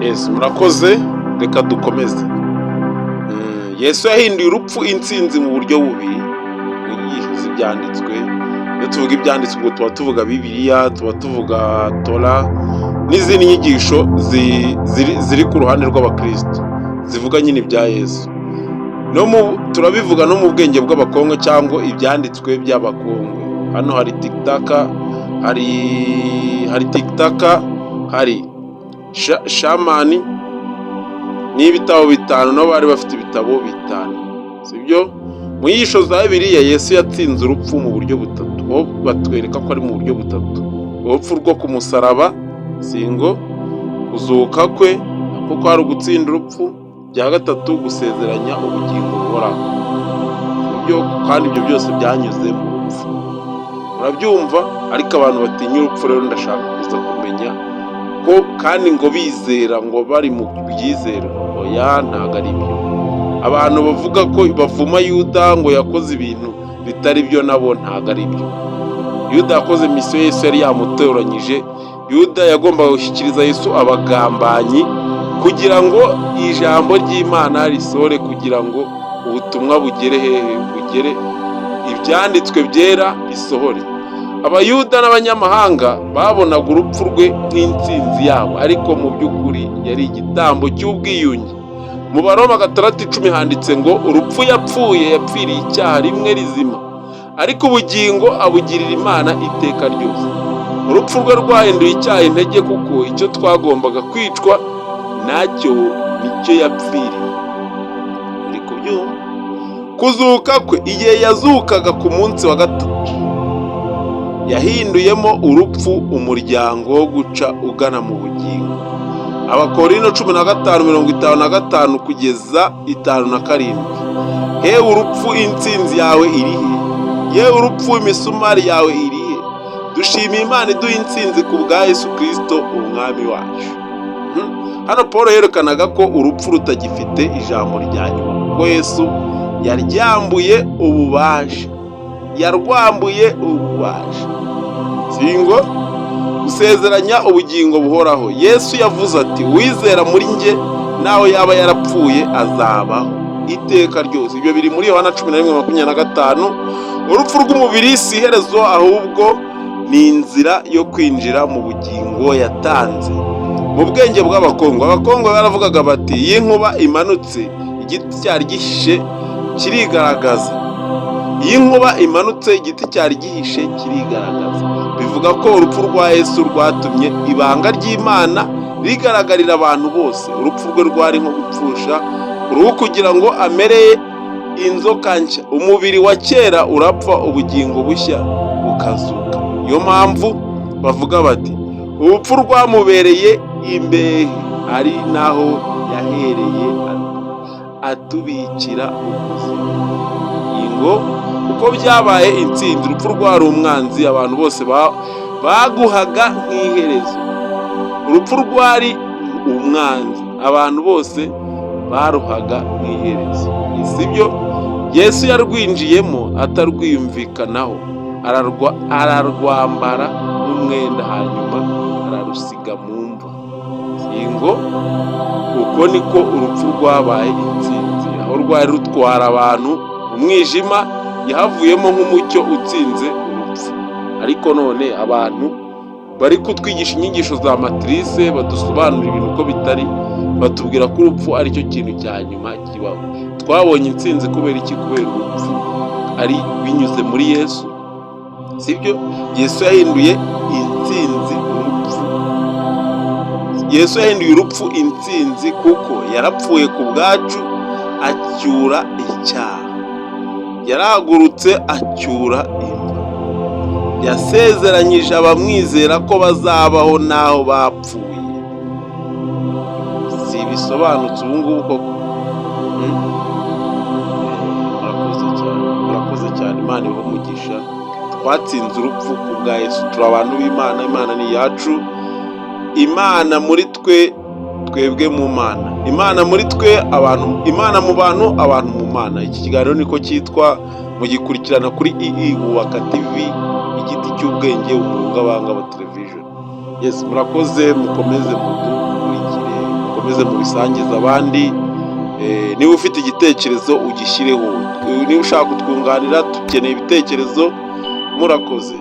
Yesu murakoze, reka dukomeze. Yesu yahinduye urupfu intsinzi mu buryo bubiri mu nyigisho z'ibyanditswe. Iyo tuvuga ibyanditswe ubwo tuba tuvuga Bibiliya, tuba tuvuga Tora n'izindi nyigisho ziri ku ruhande rw'abakristo zivuga nyine ibya Yesu. Turabivuga no mu bwenge bw'abakongo cyangwa ibyanditswe by'abakongo. Hano hari tikitaka, hari shamani n'ibitabo bitanu, nabo bari bafite ibitabo bitanu, sibyo? Mu nyigisho za Bibiliya Yesu yatsinze urupfu mu buryo butatu. Bo batwereka ko ari mu buryo butatu: urupfu rwo ku musaraba, singo kuzuka kwe kuko hari ugutsinda urupfu, bya gatatu gusezeranya ubugingo buhoraho, sibyo? Kandi ibyo byose byanyuze mu rupfu, murabyumva. Ariko abantu batinya urupfu, rero ndashaka kuza kumenya ko kandi ngo bizera, ngo bari mu byizera, oya ntabwo ari byo. Abantu bavuga ko bavuma Yuda ngo yakoze ibintu bitari byo, nabo ntabwo ari byo. Yuda yakoze misiyo Yesu yari yamutoranyije. Yuda yagombaga gushyikiriza Yesu abagambanyi kugira ngo ijambo ry'Imana risohore, kugira ngo ubutumwa bugere hehe? Bugere ibyanditswe byera bisohore. Abayuda n'abanyamahanga babonaga urupfu rwe nk'intsinzi yabo, ariko mu by'ukuri yari igitambo cy'ubwiyunge. Mu Baroma 6:10 handitse ngo urupfu yapfiriye icyaha rimwe rizima, ariko ubugingo abugirira Imana iteka ryose. Urupfu rwe rwahinduye icyaha intege, kuko icyo twagombaga kwicwa nacyo nicyo yapfiriye. Uri kubyumva? Kuzuka kwe, igihe yazukaga ku munsi wa gatatu, yahinduyemo urupfu umuryango wo guca ugana mu bugingo. Abakorino 15:55 kugeza 57. Hewe urupfu, intsinzi yawe irihe? Yewe urupfu, imisumari yawe irihe? Dushimiye Imana iduha intsinzi ku bwa Yesu Kristo umwami wacu. Hano Paul yerekanaga ko urupfu rutagifite ijambo rya nyuma, kuko Yesu yarwambuye ububasha. Singo gusezeranya ubugingo buhoraho. Yesu yavuze ati, uwizera muri njye naho yaba yarapfuye azabaho iteka ryose. Ibyo biri muri Yohana 11:25. Urupfu rw'umubiri si iherezo, ahubwo ni inzira yo kwinjira mu bugingo yatanze. Mu bwenge bw'abakongo, abakongo baravugaga bati, iyo inkuba imanutse igiti cyari gihishe kirigaragaza. Iyo inkuba imanutse igiti cyari gihishe kirigaragaza. Bivuga ko urupfu rwa Yesu rwatumye ibanga ry'Imana rigaragarira abantu bose. Urupfu rwe rwari nko gupfusha uruhu kugira ngo amereye inzoka nshya. Umubiri wa kera urapfa, ubugingo bushya bukazuka. Niyo mpamvu bavuga bati, urupfu rwamubereye imbehe, ari naho yahereye atubikira ubuzima. Ingo uko byabaye intsinzi. Urupfu rwari umwanzi, abantu bose baguhaga nk'iherezo. Urupfu rwari umwanzi, abantu bose baruhaga nk'iherezo. Sibyo? Yesu yarwinjiyemo atarwiyumvikanaho, ararwambara n'umwenda, hanyuma ararusiga mu mva. Singo uko niko urupfu rwabaye intsinzi. Aho rwari rutwara abantu umwijima, yahavuyemo nk'umucyo utsinze urupfu. Ariko none abantu bari kutwigisha inyigisho za matrice, badusobanurira ibintu uko bitari, batubwira ko urupfu ari cyo kintu cya nyuma kibaho. Twabonye intsinzi kubera iki? Kubera urupfu ari binyuze muri Yesu, sibyo? Yesu yahinduye intsinzi urupfu. Yesu yahinduye urupfu intsinzi, kuko yarapfuye ku bwacu acyura icyaha. Yarahagurutse acyura imva. Yasezeranyije abamwizera ko bazabaho naho bapfuye. Si bisobanutse ubu ngubu koko? Murakoze cyane. Imana ibahe umugisha. Twatsinze urupfu ku bwa Yesu. Turi abantu b'Imana. Imana ni iyacu. Imana muri twe, twebwe mu Mana. Imana muri twe, abantu. Imana mu bantu, abantu mu Mana. Iki kiganiro niko cyitwa, mugikurikirana kuri Wubaka TV, igiti cy'ubwenge, umurunga banga wa television. Yes, murakoze, mukomeze mudukurikire. mukomeze mubisangize abandi. Niba ufite igitekerezo ugishyireho, niba ushaka kutwunganira dukeneye ibitekerezo. Murakoze.